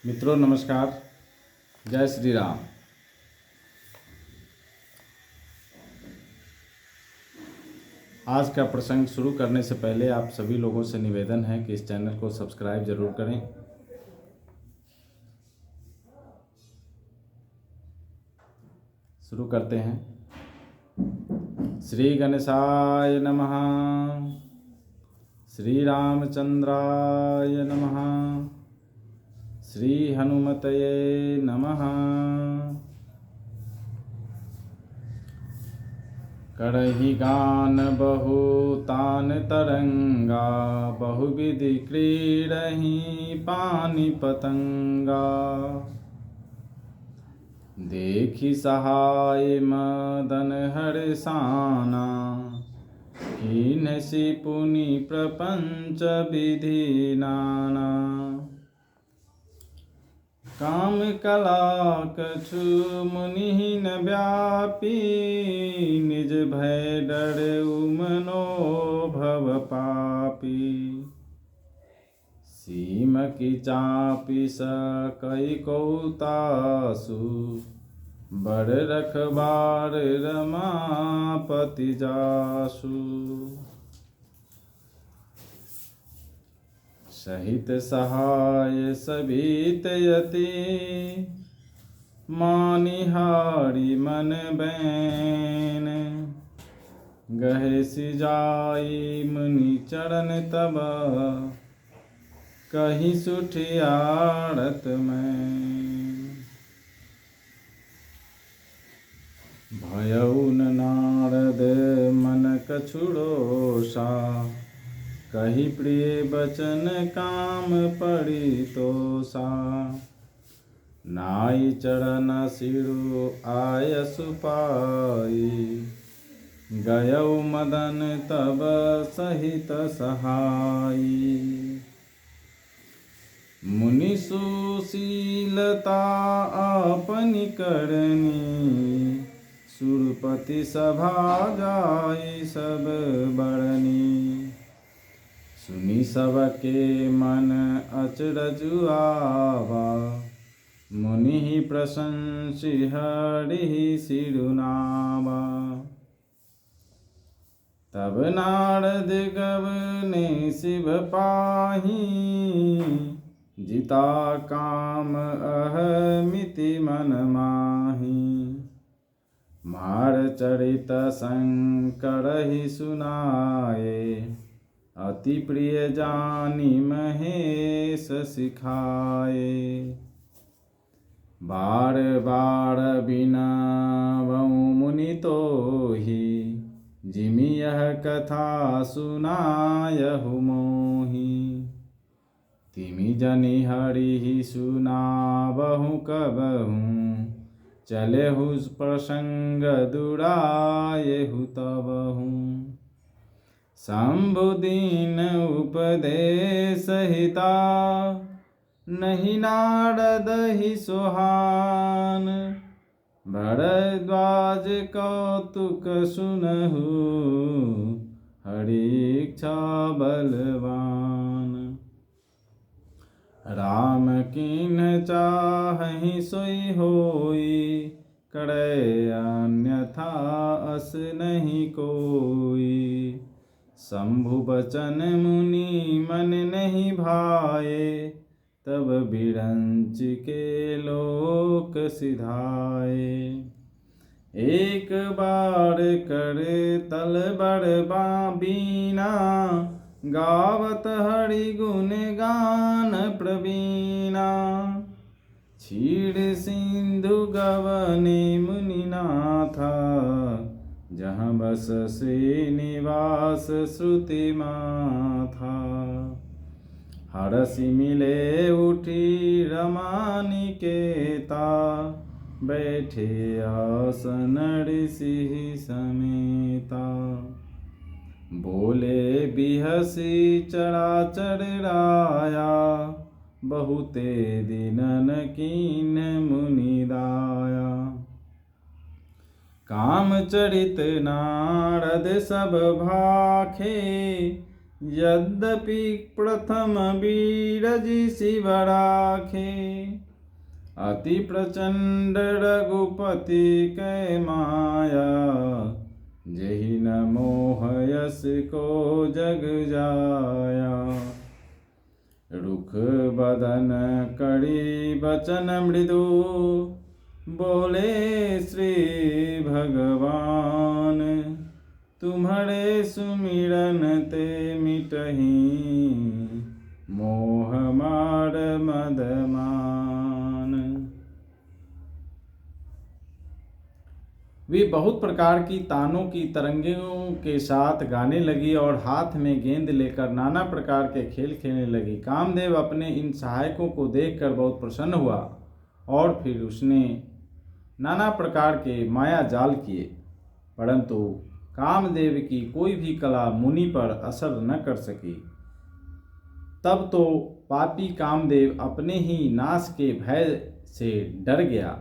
मित्रों नमस्कार, जय श्री राम। आज का प्रसंग शुरू करने से पहले आप सभी लोगों से निवेदन है कि इस चैनल को सब्सक्राइब जरूर करें। शुरू करते हैं। श्री गणेशाय नमः, श्री रामचंद्राय नमः, श्री हनुमतये नमः। करहि गान बहु तान तरंगा, बहुविधि क्रीडहि पानि पतंगा। देखि सहाय मदन हर्षाना, कीन्हसि पुनि प्रपंच विधि नाना। काम कला कछु मुनि न व्यापी, निज भय डर उमनो भव पापी। सीम की चापी सकई कौतासु, बड़ रखबार रमापति जासु। सहित सहाय सबित यति, मानिहारी मन बैन। गहे सिजाई मुनि चरण तब, कहीं सुठियारत में। भयउ न नारद मन कछु रोषा, कही प्रिय बचन काम पड़ी तोषा। नाई चरण सिरु आयसु पाई, गयउ मदन तब सहित सहाई। मुनि सुशीलता अपनी करनी, सुरपति सभा जाई सब बरनी। सुनी सबके मन अचरजु आवा, मुनि प्रशंसि हरि सिरुनावा। तब नारद गवने शिव पाही, जिता काम अहमिति मन माही। मार चरित शंकर ही सुनाए, अति प्रिय जानी महेश सिखाए। बार बार बिनवउ मुनि तोहि, जिमि यह कथा सुनायहु मोहि। तिमि जनि हरि सुनावहु कबहु, चलेहु प्रसंग दुरायहु तबहु। शंभु दीन उपदेश हिता, नहीं नारद ही सोहान। भरद्वाज कौतुक सुनहु, हरि इच्छा बलवान। राम किन्ह चाहि सोई होई, करे अन्यथा अस नहीं कोई। शंभु बचन मुनि मन नहीं भाए, तब बिरंच के लोक सिधाए। एक बार कर तल बड़ बीना, गावत हरि गुण गान प्रवीणा। क्षीर सिंधु गवने मुनिनाथा, जहाँ बस से निवास श्रुति माथा। हरसि मिले उठी रमानिकेता, बैठे आसन ऋषि समेता। बोले बिहसी चराचर राया, बहुते दिनन कीन मुनि दाया। काम चरित नारद सब भाखे, यद्यपि प्रथम बीरज शिव राखे, अति प्रचंड रघुपति कै माया, जेहि न मोह यस को जग जाया। रुख बदन कड़ी बचन मृदु, बोले श्री भगवान, तुम्हारे सुमिरन ते मिटहि, मोह मार मदमान। वे बहुत प्रकार की तानों की तरंगों के साथ गाने लगी और हाथ में गेंद लेकर नाना प्रकार के खेल खेलने लगी। कामदेव अपने इन सहायकों को देखकर बहुत प्रसन्न हुआ और फिर उसने नाना प्रकार के माया जाल किए, परंतु कामदेव की कोई भी कला मुनि पर असर न कर सकी। तब तो पापी कामदेव अपने ही नाश के भय से डर गया।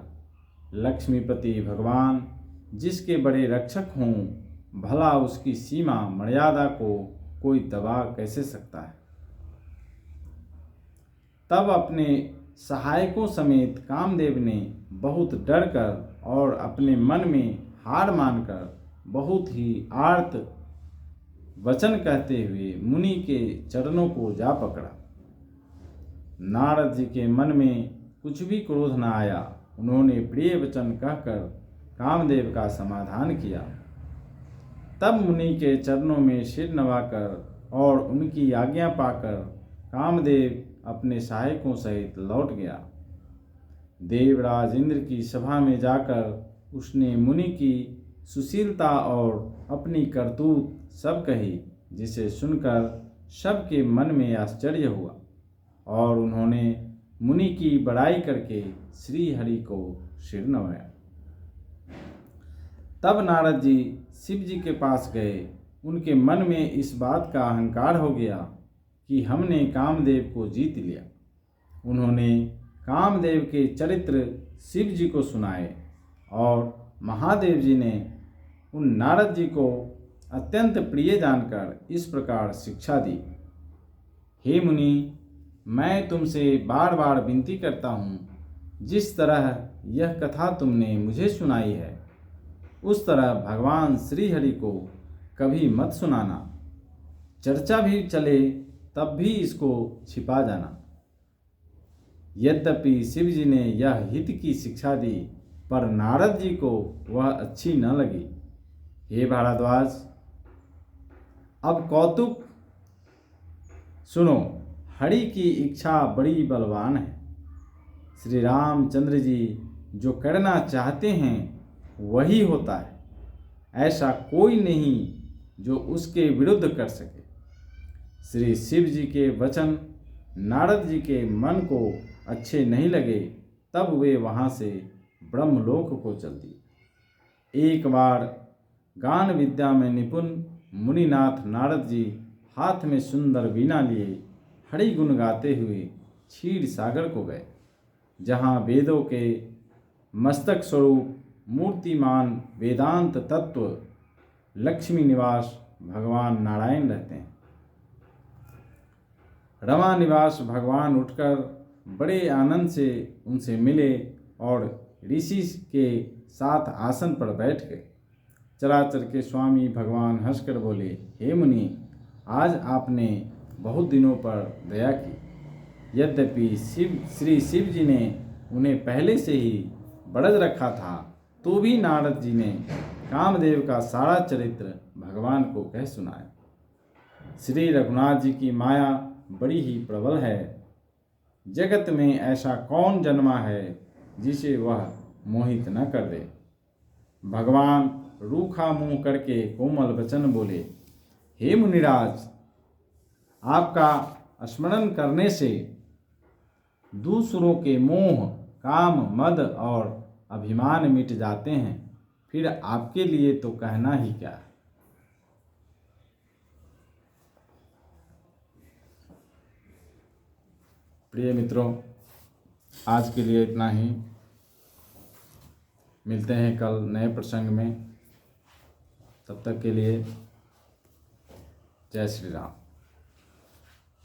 लक्ष्मीपति भगवान जिसके बड़े रक्षक हों, भला उसकी सीमा मर्यादा को कोई दबा कैसे सकता है। तब अपने सहायकों समेत कामदेव ने बहुत डरकर और अपने मन में हार मानकर बहुत ही आर्त वचन कहते हुए मुनि के चरणों को जा पकड़ा। नारद जी के मन में कुछ भी क्रोध न आया। उन्होंने प्रिय वचन कहकर कामदेव का समाधान किया। तब मुनि के चरणों में सिर नवाकर और उनकी आज्ञा पाकर कामदेव अपने सहायकों सहित लौट गया। देवराज इंद्र की सभा में जाकर उसने मुनि की सुशीलता और अपनी करतूत सब कही, जिसे सुनकर सबके मन में आश्चर्य हुआ और उन्होंने मुनि की बड़ाई करके श्री हरि को सिर नवाया। तब नारद जी शिव जी के पास गए। उनके मन में इस बात का अहंकार हो गया कि हमने कामदेव को जीत लिया। उन्होंने कामदेव के चरित्र शिव जी को सुनाए और महादेव जी ने उन नारद जी को अत्यंत प्रिय जानकर इस प्रकार शिक्षा दी। हे मुनि, मैं तुमसे बार बार विनती करता हूँ, जिस तरह यह कथा तुमने मुझे सुनाई है उस तरह भगवान श्री हरि को कभी मत सुनाना। चर्चा भी चले तब भी इसको छिपा जाना। यद्यपि शिव जी ने यह हित की शिक्षा दी, पर नारद जी को वह अच्छी न लगी। हे भारद्वाज, अब कौतुक सुनो। हरि की इच्छा बड़ी बलवान है। श्री रामचंद्र जी जो करना चाहते हैं वही होता है। ऐसा कोई नहीं जो उसके विरुद्ध कर सके। श्री शिव जी के वचन नारद जी के मन को अच्छे नहीं लगे, तब वे वहाँ से ब्रह्मलोक को चल दिए। एक बार गान विद्या में निपुण मुनिनाथ नारद जी हाथ में सुंदर वीणा लिए हरि गुण गाते हुए क्षीर सागर को गए, जहाँ वेदों के मस्तक स्वरूप मूर्तिमान वेदांत तत्व लक्ष्मी निवास भगवान नारायण रहते हैं। रमा निवास भगवान उठकर बड़े आनंद से उनसे मिले और ऋषि के साथ आसन पर बैठ गए। चराचर के स्वामी भगवान हंसकर बोले, हे मुनि, आज आपने बहुत दिनों पर दया की। यद्यपि श्री शिव जी ने उन्हें पहले से ही बड़ज रखा था, तो भी नारद जी ने कामदेव का सारा चरित्र भगवान को कह सुनाया। श्री रघुनाथ जी की माया बड़ी ही प्रबल है। जगत में ऐसा कौन जन्मा है जिसे वह मोहित न कर दे। भगवान रूखा मुंह करके कोमल वचन बोले, हे मुनिराज, आपका स्मरण करने से दूसरों के मोह, काम, मद और अभिमान मिट जाते हैं। फिर आपके लिए तो कहना ही क्या है। प्रिय मित्रों, आज के लिए इतना ही। मिलते हैं कल नए प्रसंग में। तब तक के लिए जय श्री राम।